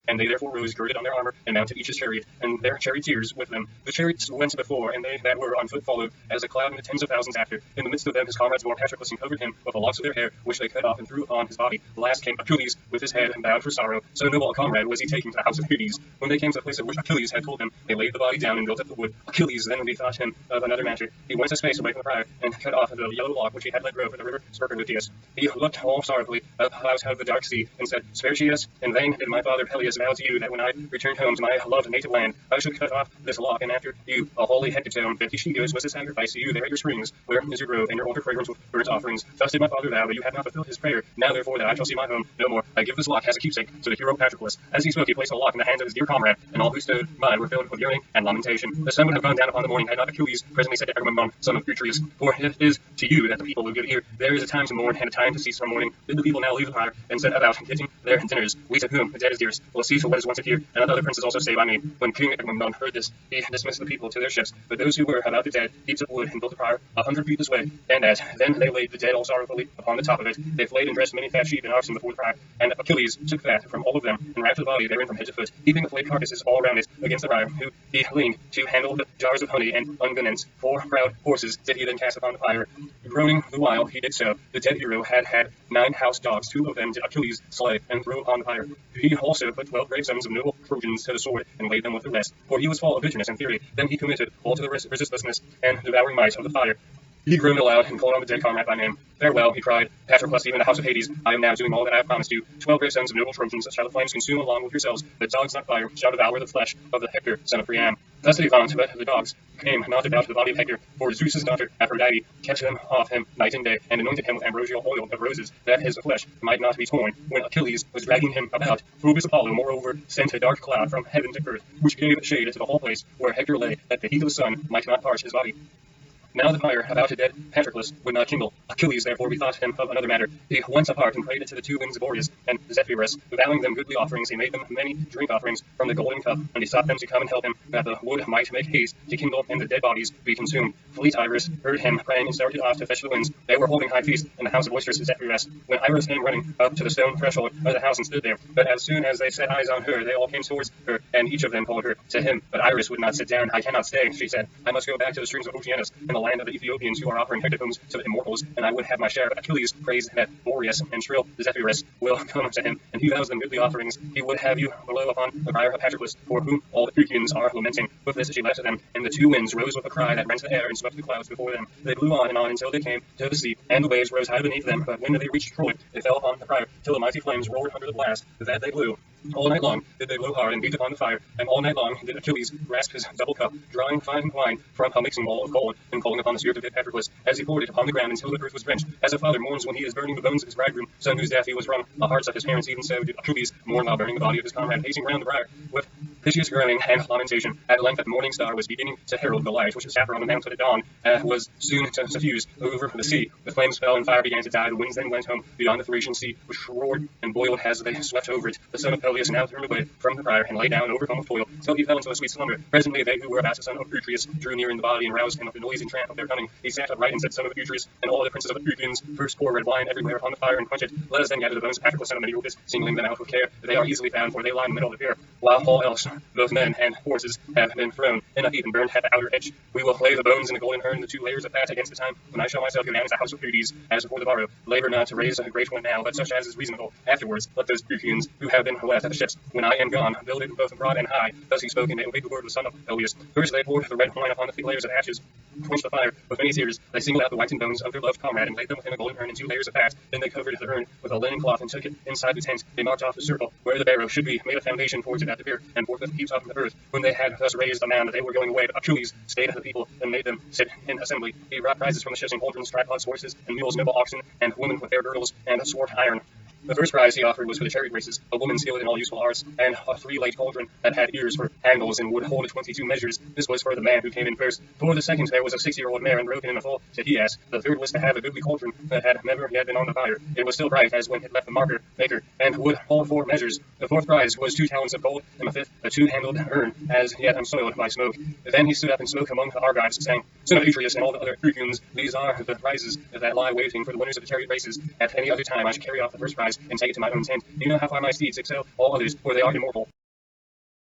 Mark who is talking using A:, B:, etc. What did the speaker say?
A: And they therefore rose girded on their armor, and mounted each his chariot, and their charioteers with them. The chariots went before, and they that were on foot followed, as a cloud in the tens of thousands after. In the midst of them his comrades bore Patroclus, and covered him with the locks of their hair, which they cut off and threw upon his body. Last came Achilles, with his head bowed for sorrow. So noble a comrade was he taken to the house of Hades. When they came to the place of which Achilles had told them, they laid the body down and built up the wood. Achilles then bethought him of another matter. He went a space away from the prior, and cut off the yellow lock which he had let grow for the river Sperchiotis. He looked all sorrowfully out of the dark sea, and said, Spercheius, in vain did my father Peleus vow to you that when I returned home to my loved native land, I should cut off this lock, and after you a holy hecatomb 50 she-goats was a sacrifice to you there at your springs, where is your grove, and your altar fragrance with burnt offerings. Thus did my father vow, but you have not fulfilled his prayer. Now therefore that I shall see my home no more, I give this lock as a keepsake to the hero Patroclus. As he spoke, he placed a lock in the hands of his dear comrade, and all who stood by were filled with yearning and lamentation. The sun would have gone down upon the morning had not Achilles presently said to Agamemnon, son of Atreus, for it is to you that the people will give ear. There is a time to mourn and a time to cease from mourning. Bid the people now leave the fire, and set about getting their dinners. We to whom the dead is dearest will cease from what is once here, and other princes also say by me. When King Agamemnon heard this, he dismissed the people to their ships, but those who were about the dead heaped up wood and built a pyre 100 feet this way and that. Then they laid the dead all sorrowfully upon the top of it. They flayed and dressed many fat sheep and oxen before the pyre, and Achilles took fat from all of them, and wrapped the body therein from head to foot, heaping the flayed carcasses all round it against the pyre, who he leaned to handle the jars of honey and unguents. 4 proud horses did he then cast upon the pyre. Groaning the while he did so, the dead hero had 9 house dogs. 2 of them did Achilles slay and throw upon the pyre. He also put 12 brave sons of noble Trojans to the sword, and laid them with the rest, for he was full of bitterness and fury. Then he committed all to the resistlessness and devouring might of the fire. He groaned aloud and called on the dead comrade by name. Farewell, he cried, Patroclus, even the house of Hades. I am now doing all that I have promised you. 12 brave sons of noble Trojans shall the flames consume along with yourselves. The dogs, not fire, shall devour the flesh of the Hector, son of Priam. Thus did he vaunt, but the dogs came not about the body of Hector, for Zeus's daughter Aphrodite kept them off him night and day, and anointed him with ambrosial oil of roses, that his flesh might not be torn. When Achilles was dragging him about, Phoebus Apollo moreover sent a dark cloud from heaven to earth, which gave shade to the whole place where Hector lay, that the heat of the sun might not parch his body. Now the fire about a dead Patroclus would not kindle. Achilles therefore bethought him of another matter. He went apart and prayed to the 2 winds Boreas and Zephyrus, vowing them goodly offerings. He made them many drink offerings from the golden cup, and he sought them to come and help him, that the wood might make haste to kindle and the dead bodies be consumed. Fleet Iris heard him praying and started off to fetch the winds. They were holding high feast in the house of boisterous Zephyrus, when Iris came running up to the stone threshold of the house and stood there. But as soon as they set eyes on her, they all came towards her, and each of them called her to him. But Iris would not sit down. I cannot stay, she said. I must go back to the streams of Oceanus, and the land of the Ethiopians, who are offering hecatombs to the immortals, and I would have my share. But Achilles prays that Boreas and shrill Zephyrus will come to him, and he vows them goodly offerings. He would have you below upon the pyre of Patroclus, for whom all the Phrygians are lamenting. With this she left them, and the 2 winds rose with a cry that rent the air and swept the clouds before them. They blew on and on until they came to the sea, and the waves rose high beneath them. But when they reached Troy, they fell upon the pyre, till the mighty flames roared under the blast that they blew. All night long did they blow hard and beat upon the fire, and all night long did Achilles grasp his double cup, drawing fine wine from a mixing bowl of gold, and calling upon the spirit of dead Patroclus, as he poured it upon the ground until the earth was drenched. As a father mourns when he is burning the bones of his bridegroom, son whose death he was wrung, the hearts of his parents, even so did Achilles mourn while burning the body of his comrade, pacing round the pyre with piteous groaning and lamentation. At length the morning star was beginning to herald the light, which was after on the mount at dawn, was soon to suffuse over the sea. The flames fell and fire began to die. The winds then went home beyond the Thracian sea, which roared and boiled as they swept over it. The son of Peleus now turned away from the pyre, and lay down overcome with toil, till he fell into a sweet slumber. Presently they who were about the son of Atreus drew near in the body, and roused him with the noise and tramp of their cunning. He sat upright and said, Son of Atreus, and all the princes of the Phrygians, first pour red wine everywhere upon the fire and quench it. Let us then gather the bones of Patroclus, son of Meneucus, singling them out with care. They are easily found, for they lie in the middle of the pyre, while all else, both men and horses, have been thrown in a heap and burned at the outer edge. We will lay the bones in a golden urn, the 2 layers of fat, against the time when I shall myself go down into the house of Hades, as before the morrow. Labor not to raise a great one now, but such as is reasonable. Afterwards, let those Phrygians who have been left at the ships, when I am gone, build it both broad and high. Thus he spoke, and they obeyed the word of the son of Peleus. First they poured the red wine upon the thick layers of ashes, quenched the fire with many tears. They singled out the whitened bones of their loved comrade, and laid them within a golden urn and 2 layers of fat. Then they covered the urn with a linen cloth, and took it inside the tent. They marked off the circle where the barrow should be, made a foundation for it about the pier, and forthwith heaped up the earth. When they had thus raised a mound, they were going away. But Achilles stayed the people, and made them sit in assembly. He brought prizes from the ships, and cauldrons, tripods, horses, and mules, noble oxen, and women with their girdles, and sword iron. The first prize he offered was for the chariot races, a woman skilled in all useful arts, and a 3-legged cauldron that had ears for handles and would hold 22 measures. This was for the man who came in first. For the second there was a 60-year-old mare and broken in a full Tihias. The third was to have a goodly cauldron that had never yet been on the fire. It was still bright as when it left the marker maker, and would hold 4 measures. The fourth prize was 2 talents of gold, and the fifth a 2-handled urn, as yet unsoiled by smoke. Then he stood up and spoke among the Argives, saying, Son of Atreus and all the other Phrygians, these are the prizes that lie waiting for the winners of the chariot races. At any other time I should carry off the first prize and take it to my own tent. Do you know how far my steeds excel all others, for they are immortal?